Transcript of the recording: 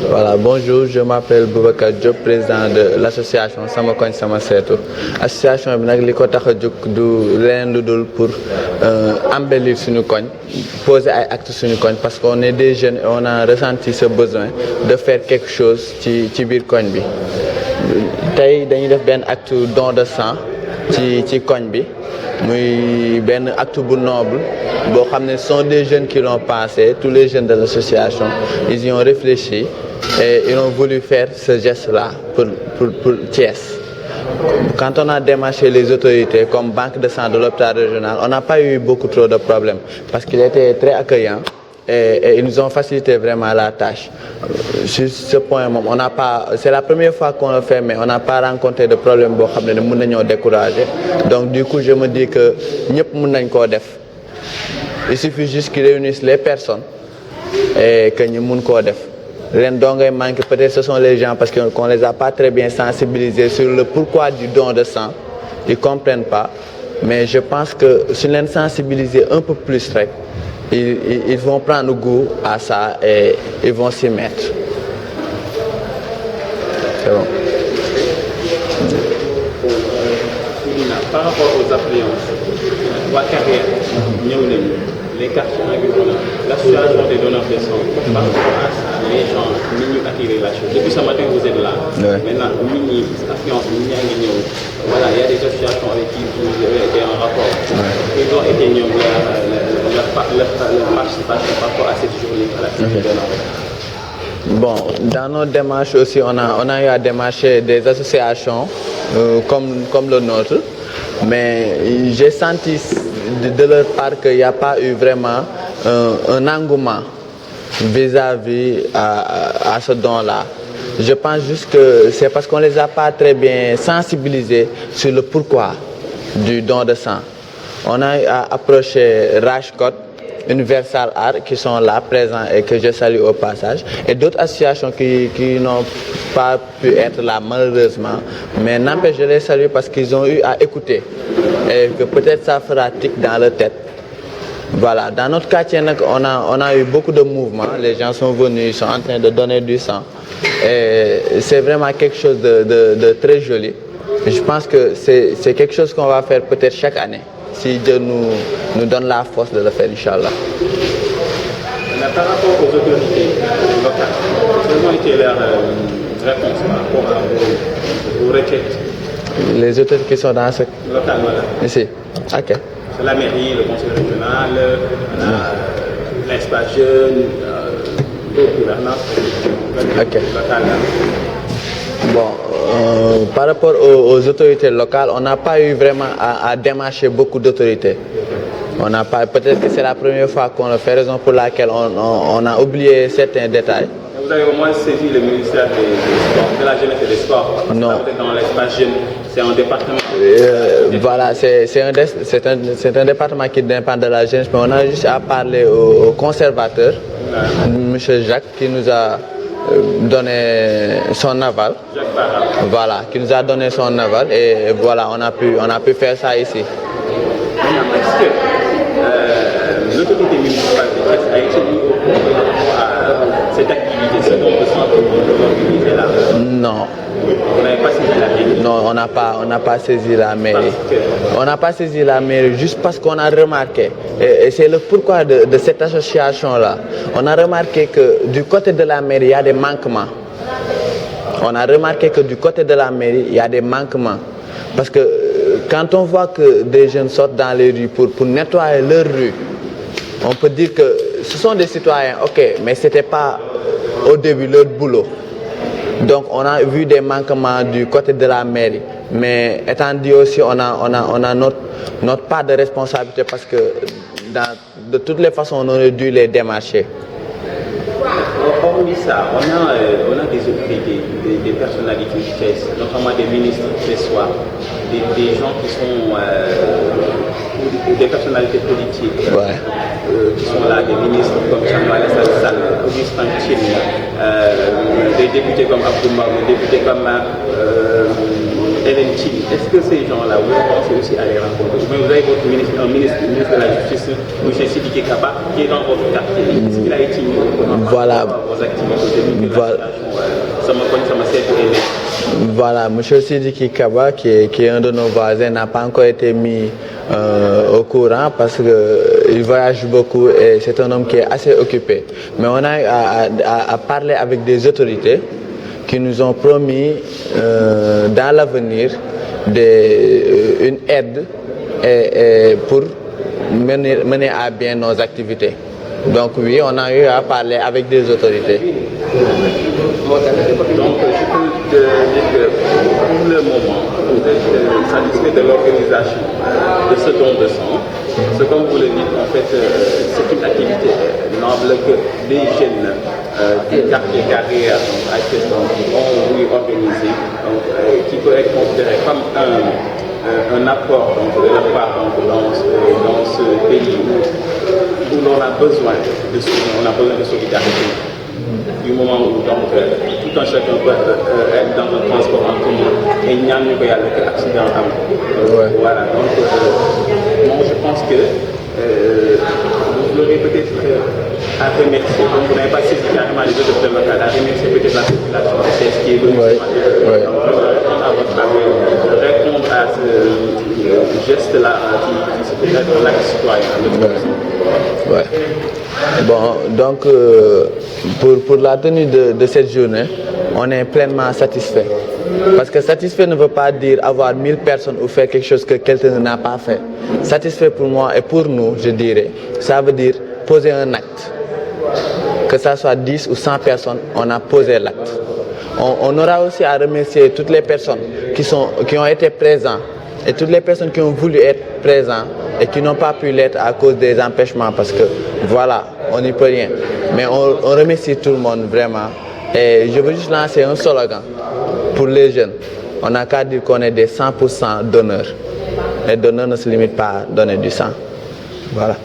Voilà, bonjour, je m'appelle Boubacar Diop, président de l'association Sama Koñ Sama Seetu. Association bi nag li ko tax a jóg du leneen lu dul pour embellir suñu koñ, poser ay actes suñu koñ parce qu'on est des jeunes et on a ressenti ce besoin de faire quelque chose ci biir koñ bi. Tey dañuy def benn acte don de sang ci koñ bi. Muy benn acte bu noble boo xam ne ce sont des jeunes qui l'ont passé, tous les jeunes de l'association ils y ont réfléchi et ils ont voulu faire ce geste-là pour Thiès. Quand on a démarché les autorités comme banque de sang de l'hôpital régional, on n'a pas eu beaucoup trop de problèmes parce qu'il était très accueillant et ils nous ont facilité vraiment la tâche. Sur ce point, on n'a pas, c'est la première fois qu'on le fait, mais on n'a pas rencontré de problème boo xam ne mën nañoo décourager. Donc du coup, je me dis que ñëpp mën nañ koo def. Il suffit juste qu'ils réunissent les personnes et que ñu mën koo def. Ren doo ngay manqué, peut-être ce sont les gens parce qu'on les a pas très bien sensibilisés sur le pourquoi du don de sang. Ils comprennent pas, mais je pense que si on les sensibiliser un peu plus rek, ils vont prendre goût à ça et ils vont s'y mettre. C'est bon. Par rapport aux affluences, waa carrière ñëw nañu les cartes l'association des donneurs de sang. Par rapport à ça, les gens nit ñu attirer la chose. Depuis ce matin vous êtes là. Ouais. Maintenant nit ñi affluence nit ñaa ngi ñëw. Voilà, il y a des associations avec qui vous avez été en rapport. Ouais. Ils ont été ñoom leur participation par rapport à cette journée à l'activité de donneur. Bon, dans nos démarches aussi, on a eu à démarcher des associations comme le nôtre, mais j'ai senti de leur part qu'il n'y a pas eu vraiment un engouement vis-à-vis à ce don-là. Je pense juste que c'est parce qu'on les a pas très bien sensibilisés sur le pourquoi du don de sang. On a eu à approcher Rajkot, Universal Art qui sont là présents et que je salue au passage, et d'autres associations qui n'ont pas pu être là malheureusement, mais n'empêche je les salue parce qu'ils ont eu à écouter et que peut-être ça fera tic dans leur tête. Voilà, dans notre quartier on a eu beaucoup de mouvements, les gens sont venus, ils sont en train de donner du sang et c'est vraiment quelque chose de très joli. Je pense que c'est quelque chose qu'on va faire peut-être chaque année. Si Dieu nous donne la force de le faire, Inch'Allah. Par rapport aux autorités locales, quelles ont été leurs réponses par rapport aux requêtes? Les autorités qui sont dans ce... Local, voilà. Ici. Ok. C'est la mairie, le conseil régional, l'espace jeune, d'autres gouvernements locales. Bon, par rapport aux autorités locales, on n'a pas eu vraiment à démarcher beaucoup d'autorités. On n'a pas, peut-être que c'est la première fois qu'on le fait, raison pour laquelle on a oublié certains détails. Vous avez au moins saisi le ministère des Sports, de la Jeunesse et des Sports. Non. Dans l'espace jeune, c'est un département. Voilà, c'est un département qui dépend de la jeunesse, mais on a juste à parler au conservateur, M. Jacques, qui nous a donné son aval. Voilà, qui nous a donné son aval et voilà, on a pu faire ça ici. Est-ce que l'autorité municipale de Thiès a été mise au courant à cette activité, ce don de sang que vous organisez là? Non. Vous n'avez pas saisi la mairie? Non, on n'a pas saisi la mairie. On n'a pas saisi la mairie juste parce qu'on a remarqué, et c'est le pourquoi de cette association-là. On a remarqué que du côté de la mairie, il y a des manquements. On a remarqué que du côté de la mairie, il y a des manquements. Parce que quand on voit que des jeunes sortent dans les rues pour nettoyer leurs rues, on peut dire que ce sont des citoyens, ok, mais ce n'était pas au début leur boulot. Donc on a vu des manquements du côté de la mairie. Mais étant dit aussi, on a notre part de responsabilité parce que de toutes les façons, on aurait dû les démarcher. Hormis ça, on a des autorités, des personnalités du Thiès, notamment des ministres ce soir, des gens qui sont des personnalités politiques qui sont là, des ministres comme Jean-Noël Sall, Augustin Tine, des députés comme Abdouma, des députés comme Hélène Tine, est-ce que ces gens-là, vous pensez aussi à les rencontrer? Mais vous avez votre ministre de la Justice, M. Sidiki Kaba, qui est dans votre quartier. Est-ce qu'il a été mis au courant Voilà. vos activités? Voilà, M. Sidiki Kaba, qui est un de nos voisins, n'a pas encore été mis au courant parce qu'il voyage beaucoup et c'est un homme qui est assez occupé. Mais on a à parler avec des autorités qui nous ont promis dans l'avenir une aide pour mener à bien nos activités. Donc oui, on a eu à parler avec des autorités. Donc je peux dire que pour le moment, vous êtes satisfait de l'organisation de ce don de sang. C'est comme vous le dites, en fait, c'est une activité noble que les jeunes du quartier Carrière ont voulu organiser, qui peut être considéré comme un apport de leur part dans ce pays où l'on a besoin de soutien, on a besoin de solidarité. Du moment où donc, tout un chacun peut être dans un transport en commun et il n'y a pas d'accident. Voilà, donc moi je pense que vous l'aurez peut-être à remercier, comme vous n'avez pas saisi carrément les autres locales, à remercier peut-être la population de ce qui est venue répondre à votre appel, répondre à ce geste-là qui se peut être l'acte citoyen. Ouais. Bon, donc pour la tenue de cette journée, on est pleinement satisfait. Parce que satisfait ne veut pas dire avoir 1000 personnes ou faire quelque chose que quelqu'un n'a pas fait. Satisfait pour moi et pour nous, je dirais, ça veut dire poser un acte. Que ça soit 10 ou 100 personnes, on a posé l'acte. On aura aussi à remercier toutes les personnes qui ont été présentes et toutes les personnes qui ont voulu être présentes et qui n'ont pas pu l'être à cause des empêchements parce que voilà, on n'y peut rien. Mais on remercie tout le monde vraiment. Et je veux juste lancer un slogan pour les jeunes. On n'a qu'à dire qu'on est des 100% donneurs. Les donneurs ne se limitent pas à donner du sang. Voilà.